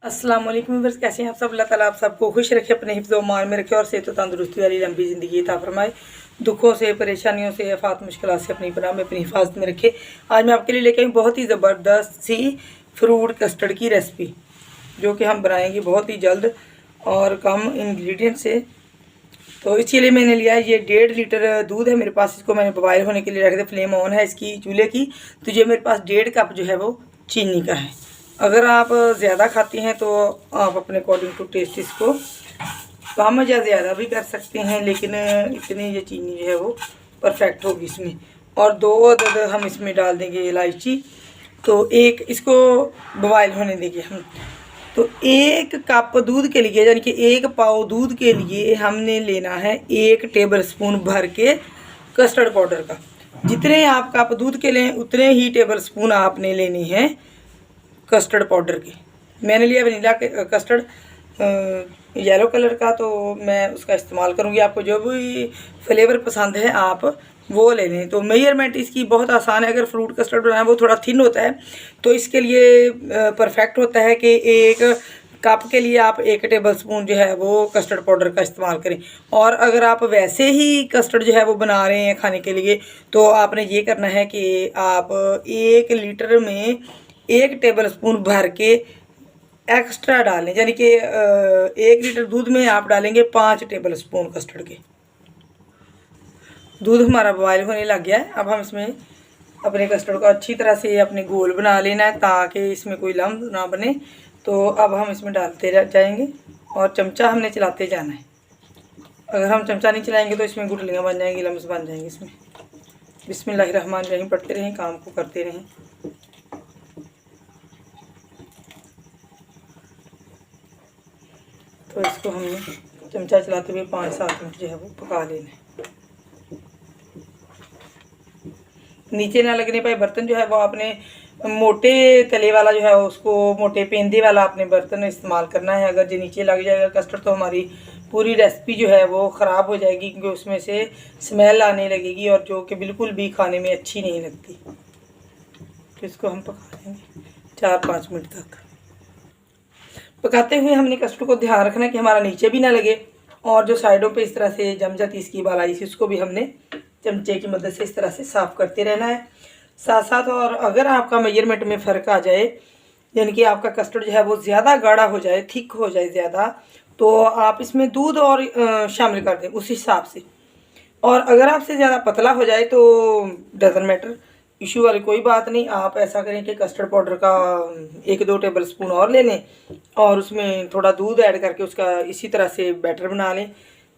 अस्सलाम वालेकुम व्यूअर्स, कैसे हैं आप सब। अल्लाह ताला आप सबको खुश रखे, अपने हिफ्ज़ व ईमान में रखे और सेहत व तंदुरुस्ती वाली लंबी ज़िंदगी अता फरमाए। दुखों से, परेशानियों से, आफात मुश्किलात से अपनी पनाह में, अपनी हिफाजत में रखे। आज मैं आपके लिए लेके आई बहुत ही ज़बरदस्त सी फ्रूट कस्टर्ड की रेसिपी, जो कि हम बनाएंगे बहुत ही जल्द और कम इंग्रेडिएंट से। तो इसके लिए मैंने लिया है ये 1.5 लीटर दूध है मेरे पास। इसको मैंने बॉयल होने के लिए रख दिया, फ्लेम ऑन है इसकी चूल्हे की। तो ये मेरे पास 1.5 कप जो है वो चीनी का है। अगर आप ज़्यादा खाती हैं तो आप अपने अकॉर्डिंग टू टेस्ट इसको कम या ज़्यादा भी कर सकते हैं, लेकिन इतनी ये चीनी जो है वो परफेक्ट होगी इसमें। और 2 अदद हम इसमें डाल देंगे इलायची। तो एक इसको बॉयल होने देंगे हम। तो 1 कप दूध के लिए, यानी कि 1 पाव दूध के लिए हमने लेना है 1 टेबल स्पून भर के कस्टर्ड पाउडर का। जितने आप कप दूध के लें उतने ही टेबल स्पून आपने लेने हैं कस्टर्ड पाउडर के। मैंने लिया वनीला कस्टर्ड येलो कलर का, तो मैं उसका इस्तेमाल करूँगी। आपको जो भी फ्लेवर पसंद है आप वो ले लें। तो मेजरमेंट इसकी बहुत आसान है। अगर फ्रूट कस्टर्ड बनाए वो थोड़ा थिन होता है, तो इसके लिए परफेक्ट होता है कि 1 कप के लिए आप 1 टेबल स्पून जो है वो कस्टर्ड पाउडर का इस्तेमाल करें। और अगर आप वैसे ही कस्टर्ड जो है वो बना रहे हैं खाने के लिए, तो आपने ये करना है कि आप 1 लीटर में 1 टेबल स्पून भर के एक्स्ट्रा डालें, यानी कि 1 लीटर दूध में आप डालेंगे 5 टेबल स्पून कस्टर्ड के। दूध हमारा बॉयल होने लग गया है। अब हम इसमें अपने कस्टर्ड को अच्छी तरह से अपने गोल बना लेना है, ताकि इसमें कोई लम्ब ना बने। तो अब हम इसमें डालते जाएंगे और चमचा हमने चलाते जाना है। अगर हम चमचा नहीं चलाएंगे तो इसमें गुठलियाँ बन जाएंगी, लम्स बन जाएंगे इसमें। बिस्मिल्लाहिर्रहमानिर्रहीम पढ़ते रहें, काम को करते रहें। तो इसको हमने चमचा चलाते हुए 5-7 मिनट जो है वो पका लेना है। नीचे ना लगने पाए बर्तन जो है वो आपने मोटे तले वाला जो है उसको, मोटे पेंदे वाला आपने बर्तन इस्तेमाल करना है। अगर जो नीचे लग जाएगा कस्टर्ड तो हमारी पूरी रेसिपी जो है वो ख़राब हो जाएगी, क्योंकि उसमें से स्मेल आने लगेगी और जो कि बिल्कुल भी खाने में अच्छी नहीं लगती। तो इसको हम पका लेंगे 4-5 मिनट तक। पकाते हुए हमने कस्टर्ड को ध्यान रखना है कि हमारा नीचे भी ना लगे, और जो साइडों पे इस तरह से जम जाती इसकी बाल आई थी उसको भी हमने चमचे की मदद से इस तरह से साफ़ करते रहना है साथ साथ। और अगर आपका मेजरमेंट में फ़र्क आ जाए, यानी कि आपका कस्टर्ड जो है वो ज़्यादा गाढ़ा हो जाए, थिक हो जाए ज़्यादा, तो आप इसमें दूध और शामिल कर दें उस हिसाब से। और अगर आपसे ज़्यादा पतला हो जाए तो डज़न मैटर, इशू वाली कोई बात नहीं। आप ऐसा करें कि कस्टर्ड पाउडर का 1-2 टेबल स्पून और ले लें और उसमें थोड़ा दूध ऐड करके उसका इसी तरह से बैटर बना लें,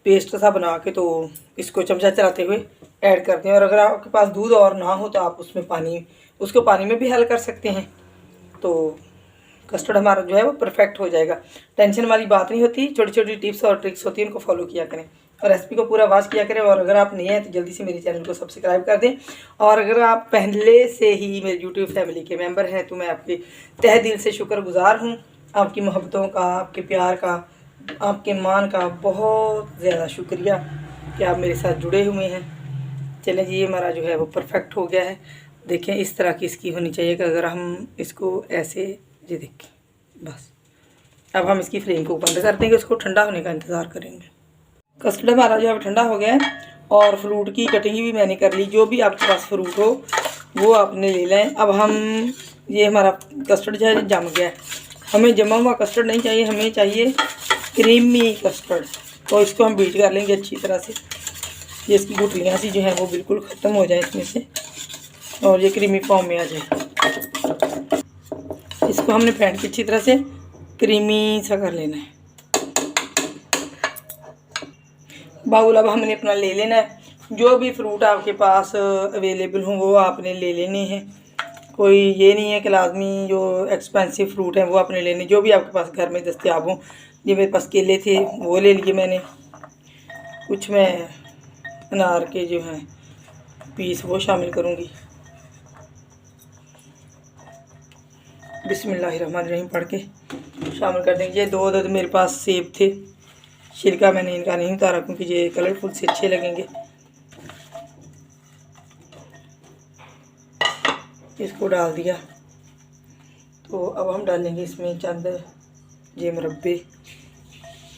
पेस्ट सा बना के। तो इसको चमचा चलाते हुए ऐड कर दें। और अगर आपके पास दूध और ना हो तो आप उसमें उसको पानी में भी हल कर सकते हैं। तो कस्टर्ड हमारा जो है वो परफेक्ट हो जाएगा। टेंशन वाली बात नहीं होती, छोटी छोटी टिप्स और ट्रिक्स होती हैं, उनको फॉलो किया करें और रेसिपी को पूरा वॉच किया करें। और अगर आप नए हैं तो जल्दी से मेरे चैनल को सब्सक्राइब कर दें। और अगर आप पहले से ही मेरे यूट्यूब फैमिली के मेंबर हैं तो मैं आपके तहे दिल से शुक्रगुजार हूँ। आपकी मोहब्बतों का, आपके प्यार का, आपके मान का बहुत ज़्यादा शुक्रिया कि आप मेरे साथ जुड़े हुए हैं। चलें जी, ये हमारा जो है वो परफेक्ट हो गया है। देखें इस तरह की इसकी होनी चाहिए कि अगर हम इसको ऐसे, ये देखें बस। अब हम इसकी फ्लेम को बंद कर देंगे, उसको ठंडा होने का इंतज़ार करेंगे। कस्टर्ड हमारा जो है ठंडा हो गया है और फ्रूट की कटिंग भी मैंने कर ली। जो भी आपके पास फ्रूट हो वो आपने ले लें। अब हम, ये हमारा कस्टर्ड जो है जम गया है। हमें जमा हुआ कस्टर्ड नहीं चाहिए, हमें चाहिए क्रीमी कस्टर्ड। तो इसको हम बीट कर लेंगे अच्छी तरह से। ये इसकी गुठलियाँ सी जो है वो बिल्कुल ख़त्म हो जाए इसमें से और ये क्रीमी फॉर्म में आ जाए। इसको हमने फेंट के अच्छी तरह से क्रीमी सा कर लेना है। बाउल अब हमने अपना ले लेना है। जो भी फ्रूट आपके पास अवेलेबल हों वो आपने ले लेने हैं। कोई ये नहीं है कि लाजमी जो एक्सपेंसिव फ्रूट हैं वो आपने लेने, जो भी आपके पास घर में दस्तियाब हों। ये मेरे पास केले थे वो ले लिए मैंने, कुछ मैं अनार के जो हैं पीस वो शामिल करूँगी। बिस्मिल्लाहिर्रहमानिर्रहीम पढ़ के शामिल कर देंगे। 2 अदद मेरे पास सेब थे, छिलका मैंने इनका नहीं उतारा क्योंकि ये कलरफुल से अच्छे लगेंगे। इसको डाल दिया। तो अब हम डालेंगे इसमें चंद ये मुरब्बे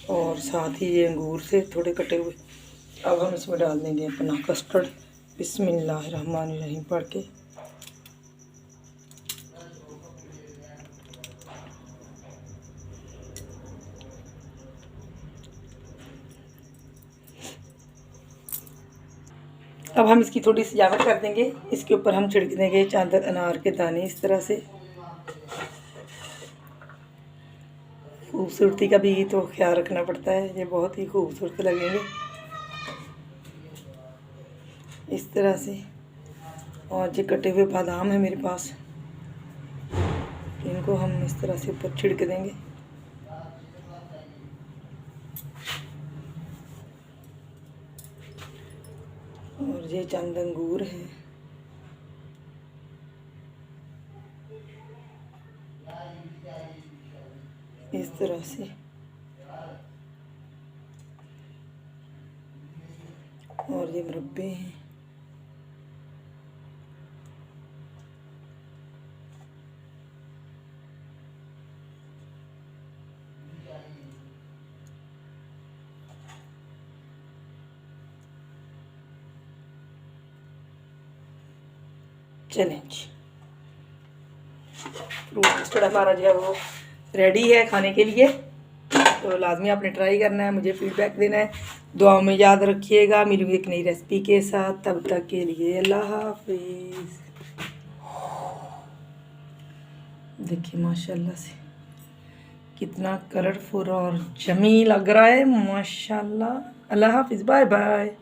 और साथ ही ये अंगूर से थोड़े कटे हुए। अब हम इसमें डाल देंगे अपना कस्टर्ड। बिस्मिल्लाहिर्रहमानिर्रहीम पढ़ के। अब हम इसकी थोड़ी सजावट कर देंगे। इसके ऊपर हम छिड़क देंगे चांदर अनार के दाने इस तरह से। खूबसूरती का भी तो ख्याल रखना पड़ता है, ये बहुत ही खूबसूरत लगेंगे इस तरह से। और ये कटे हुए बादाम है मेरे पास, इनको हम इस तरह से ऊपर छिड़क देंगे। और ये चंद अंगूर हैं, इस तरह से। और ये मुरब्बे हैं, चलें जी। फ्रूट कस्टर्ड हमारा जो है वो रेडी है खाने के लिए। तो लाजमी आपने ट्राई करना है, मुझे फीडबैक देना है। दुआओं में याद रखिएगा। मिलूंगी एक नई रेसिपी के साथ, तब तक के लिए अल्लाह हाफिज़। देखिए माशाल्लाह से कितना कलरफुल और जमी लग रहा है माशाल्लाह। अल्लाह हाफिज़, बाय बाय।